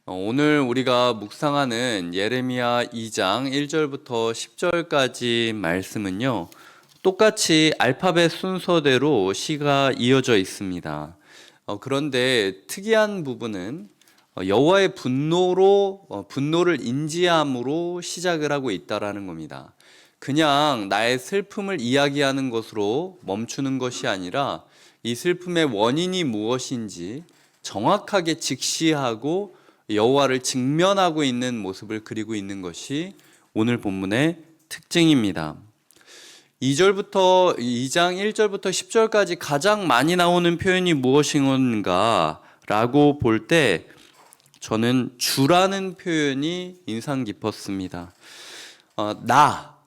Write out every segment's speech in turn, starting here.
오늘 우리가 묵상하는 예레미야 2장 1절부터 10절까지 말씀은요, 똑같이 알파벳 순서대로 시가 이어져 있습니다. 그런데 특이한 부분은 여호와의 분노를 인지함으로 시작을 하고 있다라는 겁니다. 그냥 나의 슬픔을 이야기하는 것으로 멈추는 것이 아니라 이 슬픔의 원인이 무엇인지 정확하게 직시하고 여호와를 직면하고 있는 모습을 그리고 있는 것이 오늘 본문의 특징입니다. 2장 1절부터 10절까지 가장 많이 나오는 표현이 무엇인가 라고 볼 때 저는 주라는 표현이 인상 깊었습니다.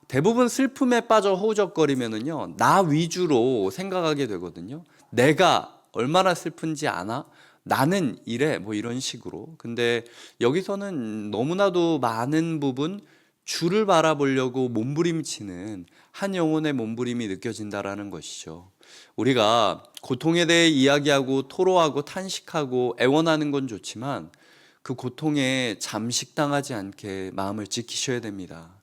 대부분 슬픔에 빠져 허우적거리면은요, 나 위주로 생각하게 되거든요. 내가 얼마나 슬픈지 아나? 나는 이래, 뭐 이런 식으로. 근데 여기서는 너무나도 많은 부분 주를 바라보려고 몸부림치는 한 영혼의 몸부림이 느껴진다라는 것이죠. 우리가 고통에 대해 이야기하고 토로하고 탄식하고 애원하는 건 좋지만 그 고통에 잠식당하지 않게 마음을 지키셔야 됩니다.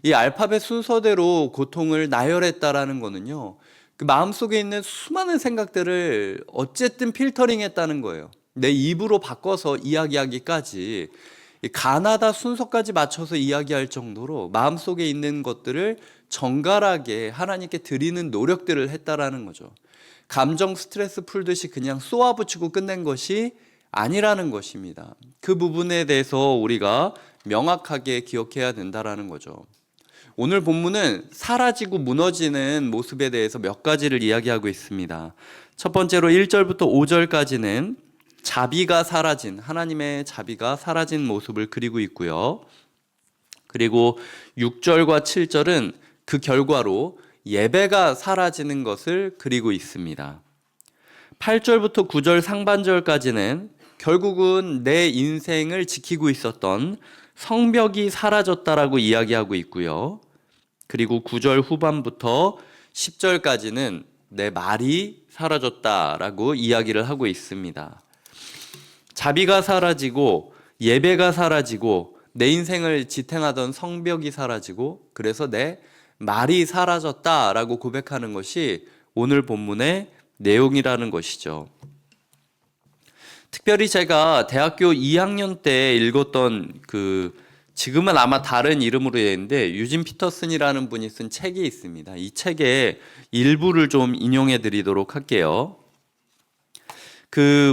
이 알파벳 순서대로 고통을 나열했다라는 거는요, 그 마음속에 있는 수많은 생각들을 어쨌든 필터링 했다는 거예요. 내 입으로 바꿔서 이야기하기까지, 가나다 순서까지 맞춰서 이야기할 정도로 마음속에 있는 것들을 정갈하게 하나님께 드리는 노력들을 했다라는 거죠. 감정 스트레스 풀듯이 그냥 쏘아붙이고 끝낸 것이 아니라는 것입니다. 그 부분에 대해서 우리가 명확하게 기억해야 된다라는 거죠. 오늘 본문은 사라지고 무너지는 모습에 대해서 몇 가지를 이야기하고 있습니다. 첫 번째로 1절부터 5절까지는 자비가 사라진, 하나님의 자비가 사라진 모습을 그리고 있고요. 그리고 6절과 7절은 그 결과로 예배가 사라지는 것을 그리고 있습니다. 8절부터 9절 상반절까지는 결국은 내 인생을 지키고 있었던 성벽이 사라졌다라고 이야기하고 있고요. 그리고 9절 후반부터 10절까지는 내 말이 사라졌다라고 이야기를 하고 있습니다. 자비가 사라지고 예배가 사라지고 내 인생을 지탱하던 성벽이 사라지고 그래서 내 말이 사라졌다라고 고백하는 것이 오늘 본문의 내용이라는 것이죠. 특별히 제가 대학교 2학년 때 읽었던 지금은 아마 다른 이름으로 되어 있는데 유진 피터슨이라는 분이 쓴 책이 있습니다. 이 책의 일부를 좀 인용해 드리도록 할게요.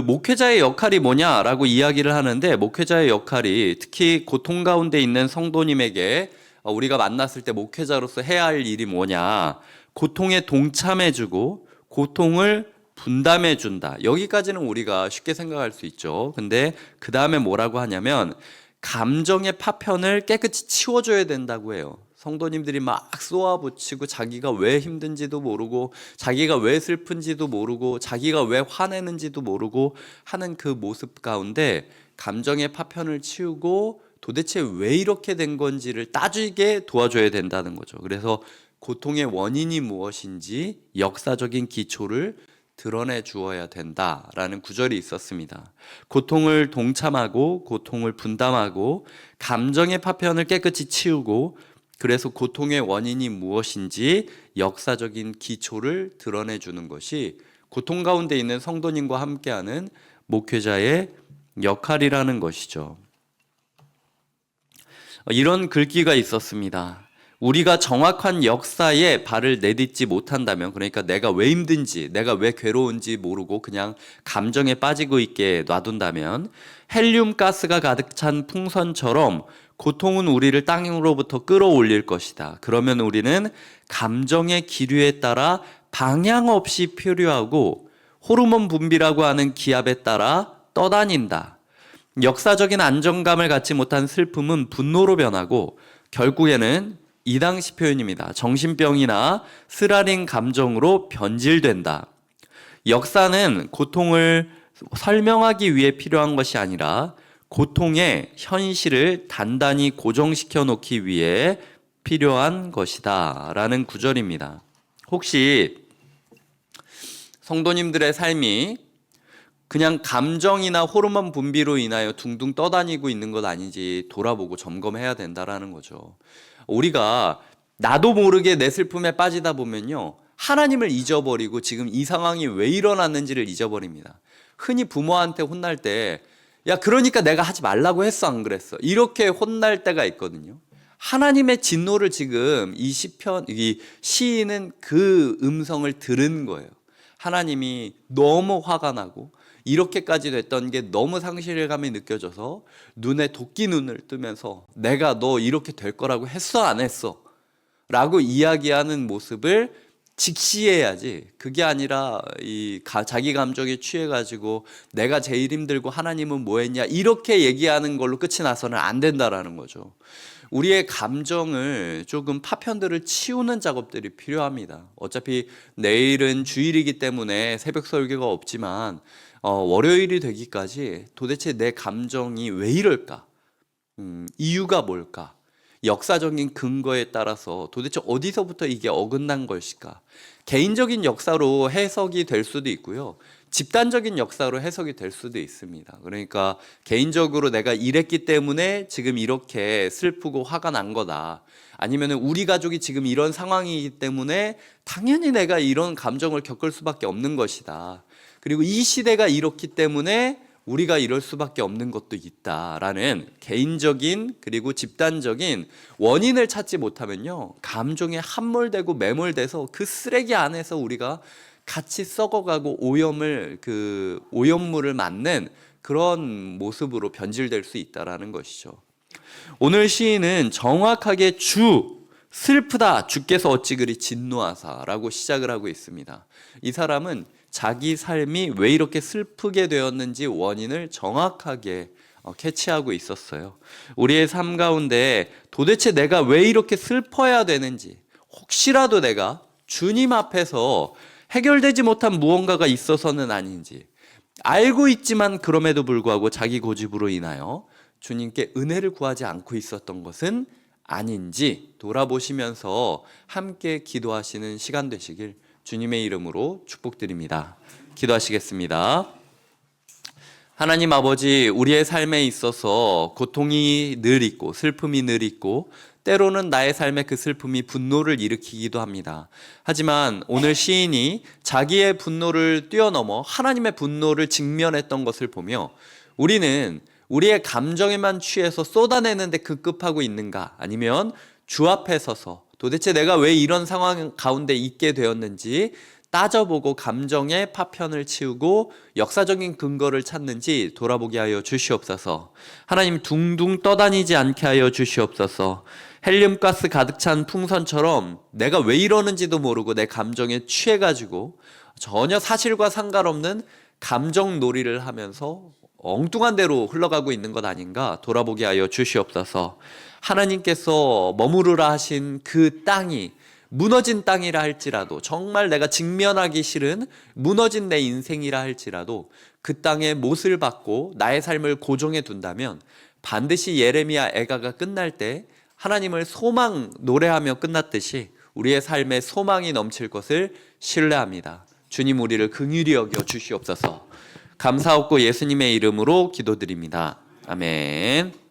목회자의 역할이 뭐냐라고 이야기를 하는데, 목회자의 역할이 특히 고통 가운데 있는 성도님에게 우리가 만났을 때 목회자로서 해야 할 일이 뭐냐, 고통에 동참해주고 고통을 분담해준다. 여기까지는 우리가 쉽게 생각할 수 있죠. 근데 그 다음에 뭐라고 하냐면 감정의 파편을 깨끗이 치워줘야 된다고 해요. 성도님들이 막 쏘아붙이고 자기가 왜 힘든지도 모르고 자기가 왜 슬픈지도 모르고 자기가 왜 화내는지도 모르고 하는 그 모습 가운데 감정의 파편을 치우고 도대체 왜 이렇게 된 건지를 따지게 도와줘야 된다는 거죠. 그래서 고통의 원인이 무엇인지 역사적인 기초를 드러내 주어야 된다라는 구절이 있었습니다. 고통을 동참하고 고통을 분담하고 감정의 파편을 깨끗이 치우고 그래서 고통의 원인이 무엇인지 역사적인 기초를 드러내 주는 것이 고통 가운데 있는 성도님과 함께하는 목회자의 역할이라는 것이죠. 이런 글귀가 있었습니다. 우리가 정확한 역사에 발을 내딛지 못한다면, 그러니까 내가 왜 힘든지, 내가 왜 괴로운지 모르고 그냥 감정에 빠지고 있게 놔둔다면 헬륨 가스가 가득 찬 풍선처럼 고통은 우리를 땅으로부터 끌어올릴 것이다. 그러면 우리는 감정의 기류에 따라 방향 없이 표류하고 호르몬 분비라고 하는 기압에 따라 떠다닌다. 역사적인 안정감을 갖지 못한 슬픔은 분노로 변하고 결국에는 이 당시 표현입니다. 정신병이나 쓰라린 감정으로 변질된다. 역사는 고통을 설명하기 위해 필요한 것이 아니라 고통의 현실을 단단히 고정시켜 놓기 위해 필요한 것이다 라는 구절입니다. 혹시 성도님들의 삶이 그냥 감정이나 호르몬 분비로 인하여 둥둥 떠다니고 있는 것 아닌지 돌아보고 점검해야 된다라는 거죠. 우리가 나도 모르게 내 슬픔에 빠지다 보면요, 하나님을 잊어버리고 지금 이 상황이 왜 일어났는지를 잊어버립니다. 흔히 부모한테 혼날 때, 야, 그러니까 내가 하지 말라고 했어, 안 그랬어? 이렇게 혼날 때가 있거든요. 하나님의 진노를 지금 이 시인은 그 음성을 들은 거예요. 하나님이 너무 화가 나고 이렇게까지 됐던 게 너무 상실감이 느껴져서 눈에 도끼 눈을 뜨면서 내가 너 이렇게 될 거라고 했어, 안 했어? 라고 이야기하는 모습을 직시해야지. 그게 아니라 자기 감정에 취해가지고 내가 제일 힘들고 하나님은 뭐 했냐 이렇게 얘기하는 걸로 끝이 나서는 안 된다라는 거죠. 우리의 감정을 조금 파편들을 치우는 작업들이 필요합니다. 어차피 내일은 주일이기 때문에 새벽 설교가 없지만 월요일이 되기까지 도대체 내 감정이 왜 이럴까? 이유가 뭘까? 역사적인 근거에 따라서 도대체 어디서부터 이게 어긋난 것일까? 개인적인 역사로 해석이 될 수도 있고요. 집단적인 역사로 해석이 될 수도 있습니다. 그러니까 개인적으로 내가 이랬기 때문에 지금 이렇게 슬프고 화가 난 거다. 아니면 우리 가족이 지금 이런 상황이기 때문에 당연히 내가 이런 감정을 겪을 수밖에 없는 것이다. 그리고 이 시대가 이렇기 때문에 우리가 이럴 수밖에 없는 것도 있다라는 개인적인 그리고 집단적인 원인을 찾지 못하면요, 감정에 함몰되고 매몰돼서 그 쓰레기 안에서 우리가 같이 썩어가고 오염물을 맞는 그런 모습으로 변질될 수 있다라는 것이죠. 오늘 시인은 정확하게 슬프다 주께서 어찌 그리 진노하사라고 시작을 하고 있습니다. 이 사람은 자기 삶이 왜 이렇게 슬프게 되었는지 원인을 정확하게 캐치하고 있었어요. 우리의 삶 가운데 도대체 내가 왜 이렇게 슬퍼야 되는지, 혹시라도 내가 주님 앞에서 해결되지 못한 무언가가 있어서는 아닌지, 알고 있지만 그럼에도 불구하고 자기 고집으로 인하여 주님께 은혜를 구하지 않고 있었던 것은 아닌지 돌아보시면서 함께 기도하시는 시간 되시길 주님의 이름으로 축복드립니다. 기도하시겠습니다. 하나님 아버지, 우리의 삶에 있어서 고통이 늘 있고 슬픔이 늘 있고 때로는 나의 삶에 그 슬픔이 분노를 일으키기도 합니다. 하지만 오늘 시인이 자기의 분노를 뛰어넘어 하나님의 분노를 직면했던 것을 보며 우리는 우리의 감정에만 취해서 쏟아내는데 급급하고 있는가, 아니면 주 앞에 서서 도대체 내가 왜 이런 상황 가운데 있게 되었는지 따져보고 감정의 파편을 치우고 역사적인 근거를 찾는지 돌아보게 하여 주시옵소서. 하나님, 둥둥 떠다니지 않게 하여 주시옵소서. 헬륨가스 가득 찬 풍선처럼 내가 왜 이러는지도 모르고 내 감정에 취해가지고 전혀 사실과 상관없는 감정 놀이를 하면서 엉뚱한 대로 흘러가고 있는 것 아닌가 돌아보게 하여 주시옵소서. 하나님께서 머무르라 하신 그 땅이 무너진 땅이라 할지라도, 정말 내가 직면하기 싫은 무너진 내 인생이라 할지라도 그 땅에 못을 박고 나의 삶을 고정해 둔다면 반드시 예레미야 애가가 끝날 때 하나님을 소망 노래하며 끝났듯이 우리의 삶에 소망이 넘칠 것을 신뢰합니다. 주님, 우리를 긍휼히 여겨 주시옵소서. 감사하고 예수님의 이름으로 기도드립니다. 아멘.